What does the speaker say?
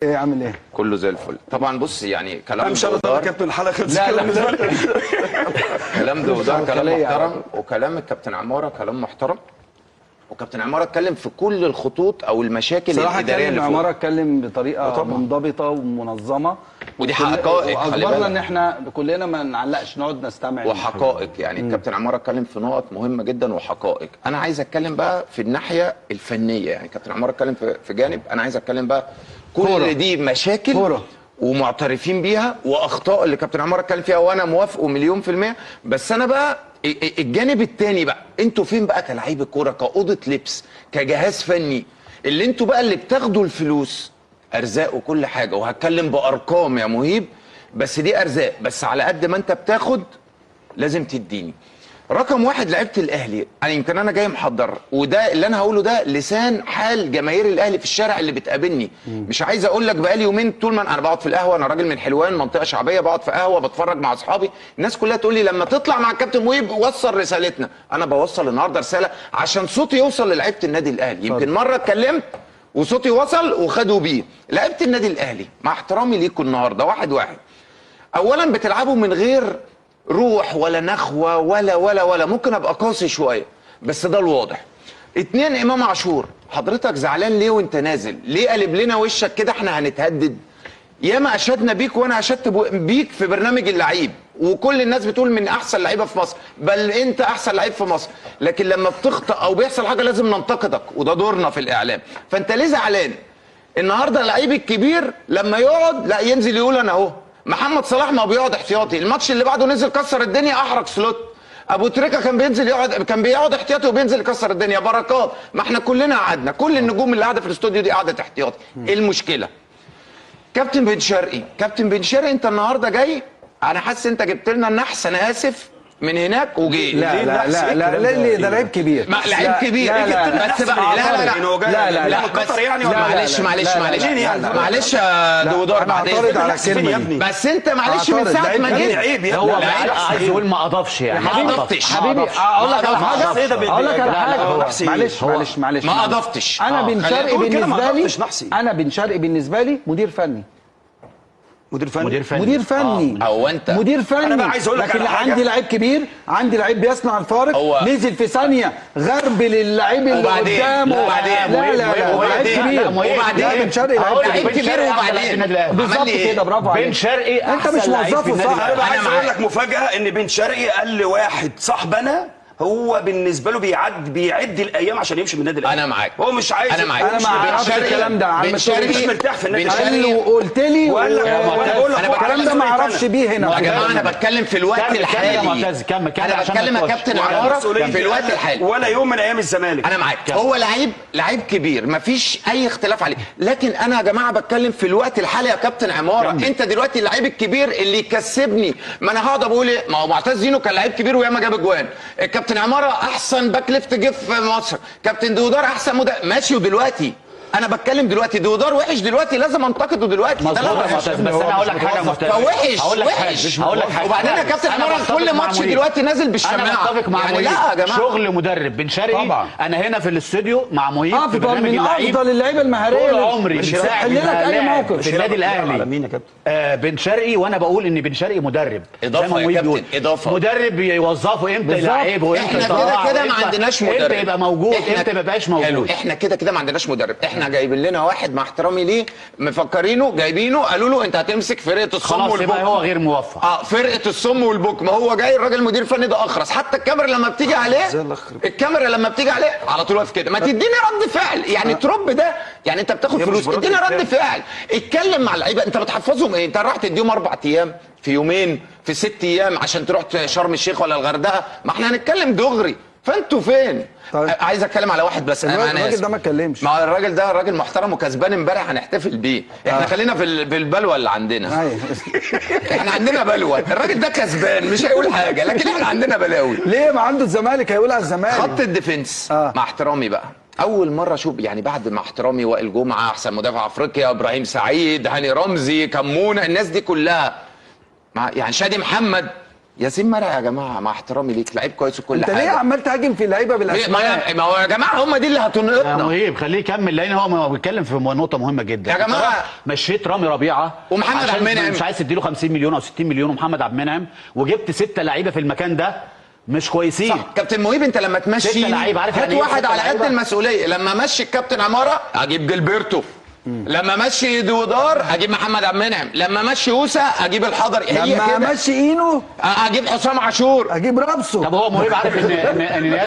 ايه عامل ايه؟ كله زي الفل. طبعا بص يعني كلام مش انا طبعا كابتن الحلقه خلص. لا كلام ده كلام محترم، وكلام الكابتن عماره كلام محترم، وكابتن عماره اتكلم في كل الخطوط او المشاكل الاداريه اللي عماره اتكلم بطريقه منضبطه ومنظمه، ودي حقائق. واخبرنا ان احنا كلنا ما نعلقش، نقعد نستمع وحقائق. يعني الكابتن عماره اتكلم في نقط مهمه جدا وحقائق. انا عايز اتكلم بقى في الناحيه الفنيه. يعني كابتن عماره اتكلم في جانب، انا عايز اتكلم بقى كل دي مشاكل كورة ومعترفين بيها، واخطاء اللي كابتن عماره اتكلم فيها وانا موافقه مليون في المية. بس انا بقى الجانب الثاني بقى، انتوا فين بقى كلاعيبه كوره، كاوضه لبس، كجهاز فني، اللي انتوا بقى اللي بتاخدوا الفلوس ارزاق وكل حاجه، وهتكلم بارقام يا مهيب، بس دي ارزاق، بس على قد ما انت بتاخد لازم تديني. رقم واحد لعيبه الاهلي، انا يمكن انا جاي محضر، وده اللي انا هقوله ده لسان حال جماهير الاهلي في الشارع اللي بتقابلني. مش عايز اقول لك بقالي يومين طول ما انا بقعد في القهوه، انا راجل من حلوان منطقه شعبيه، بقعد في قهوه بتفرج مع اصحابي، الناس كلها تقول لي لما تطلع مع الكابتن مهيب وصل رسالتنا. انا بوصل النهارده رساله عشان صوتي يوصل للعيبه النادي الاهلي. يمكن مره اتكلمت وصوتي وصل وخدوا بيه. لعيبه النادي الاهلي مع احترامي ليكم النهارده واحد واحد، اولا بتلعبوا من غير روح ولا نخوه ولا ممكن ابقى قاسي شويه، بس ده الواضح. اتنين، امام عاشور، حضرتك زعلان ليه وانت نازل؟ ليه قلب لنا وشك كده احنا هنتهدد؟ ياما اشدنا بيك، وانا اشدت بيك في برنامج اللعيب، وكل الناس بتقول من احسن لعيبه في مصر، بل انت احسن لعيب في مصر. لكن لما بتخطئ او بيحصل حاجه لازم ننتقدك، وده دورنا في الاعلام. فانت ليه زعلان؟ النهارده اللعيب الكبير لما يقعد لا ينزل يقول انا اهو. محمد صلاح ما بيقعد احتياطي، الماتش اللي بعده نزل كسر الدنيا، احرج سلوت. ابو تريكه كان بيقعد احتياطي وبينزل يكسر الدنيا. بركات، ما احنا كلنا قعدنا، كل النجوم اللي قاعده في الاستوديو دي قعدت احتياطي. ايه المشكله؟ كابتن بن شرقي انت النهارده جاي، انا حاسس انت جبت لنا النحس، انا اسف، من هناك وجيت. لا لا لا لا لا ده لعيب كبير. لعيب كبير. بس بقى لا قطر يعني. معلش يا دودار، بعدين بس انت معلش من ساعه ما جيت هو عايز يقول ما اضافش يعني. ما اضفتش حبيبي. اقول لك على حاجه، معلش ما اضفتش. انا بن شرقي بالنسبه لي مدير فني. مدير فني او انت مدير فني. انا بقى عايز اقول لك، لكن عندي لعيب كبير، عندي لعيب بيصنع الفارق، نزل في ثانيه غربل اللعيب اللي قدامه. لا لعيب كبير. وبعدين بن شرقي لعيب كبير، وبعدين بالظبط كده. برافو عليك. بن شرقي انت مش موظفه صح. انا عايز اقول لك مفاجاه، ان بن شرقي قال لواحد صاحبنا هو بالنسبه له بيعد الايام عشان يمشي من النادي الاهلي. انا معاك، هو مش عايز. انا ما اعرفش الكلام ده. بن شرقي مش مرتاح في النادي الاهلي. قال له وقلت لي، وقال لك الكلام ده ما اعرفش بيه هنا يا جماعه. انا بتكلم في الوقت الحالي. انا بتكلم يا كابتن عماره في الوقت الحالي، ولا يوم من ايام الزمالك. انا معاك. هو لعيب كبير، مفيش اي اختلاف عليه، لكن انا يا جماعه بتكلم في الوقت الحالي يا كابتن عماره. انت دلوقتي اللعيب الكبير اللي يكسبني، ما انا هقعد اقول ايه؟ ما هو معتز زينو كان لعيب كبير وياما جاب اجوان. الكابتن عماره احسن باك ليفت جه في مصر. كابتن دودار احسن ماشي. ودلوقتي انا بتكلم دلوقتي دودار وحش، دلوقتي لازم انتقده دلوقتي. بس انا هقول لك حاجه مختلفه. فوحش هقول لك حاجه. وبعدين يا كابتن عماره كل ماتش دلوقتي نازل بالشماعه. انا متفق مع يعني لا يا جماعه، شغل مدرب بن شرقي طبعا. انا هنا في الاستوديو مع مهيب في برنامج اللعيب، افضل اللعيبه المهاريه طول عمري يحل لك اي موقف في النادي الاهلي. مين يا كابتن؟ بن شرقي. وانا بقول ان بن شرقي مدرب اضافه يا كابتن، اضافه. مدرب يوظفه امتى يلعبه، امتى احنا كده ما عندناش مدرب، امتى يبقى موجود، امتى ما يبقاش موجود. احنا كده ما عندناش مدرب. احنا جايبين لنا واحد مع احترامي ليه، مفكرينه جايبينه قالوا له انت هتمسك فرقه الصم والبكم. خلاص هو غير موفق. فرقه الصم والبكم. هو جاي الراجل مدير فني ده اخرس. حتى الكاميرا لما بتيجي عليه على طول واقف كده. ما تديني رد فعل يعني. ترب ده يعني انت بتاخد فلوس، اديني رد فعل. اتكلم مع اللعيبه. انت بتحفظهم ايه؟ انت راح تديهم 4 ايام في يومين في 6 ايام عشان تروح شرم الشيخ ولا الغردقه؟ ما احنا هنتكلم دغري. فانتوا فين؟ طيب. عايز اتكلم على واحد بس. الراجل ده ما اتكلمش. ما الراجل ده راجل محترم وكسبان امبارح، هنحتفل بيه. احنا خلينا في البلوه اللي عندنا. ايوه احنا عندنا بلوه. الراجل ده كسبان مش هيقول حاجه، لكن احنا عندنا بلاوي. ليه؟ ما عنده الزمالك هيقول على الزمالك. خط الديفنس مع احترامي بقى، اول مره اشوف يعني بعد مع احترامي وائل جمعه احسن مدافع افريقيا، ابراهيم سعيد، هاني رمزي، كمونه، الناس دي كلها يعني شادي محمد، ياسين مرعي يا جماعه مع احترامي ليك لعيب كويس وكل حاجه. انت ليه عمال تهاجم في اللعيبه بالاسماء؟ ما هو يا جماعه هم دي اللي هتنقطنا. يا مهيب خليه يكمل لان هو بيتكلم في نقطه مهمه جدا. يا جماعه مشيت رامي ربيعه ومحمد عبد المنعم، مش عايز تديله 50 مليون او 60 مليون ومحمد عبد المنعم، وجبت 6 لعيبه في المكان ده مش كويسين. صح كابتن مهيب، انت لما تمشي هات واحد على قد المسؤوليه. لما مشي الكابتن عماره اجيب جilberto، لما مشي دودار اجيب محمد عبد المنعم، لما مشي اوسا اجيب الحضري، هي لما مشي اينو اجيب حسام عاشور، اجيب رابسو. طب هو مهيب عارف ان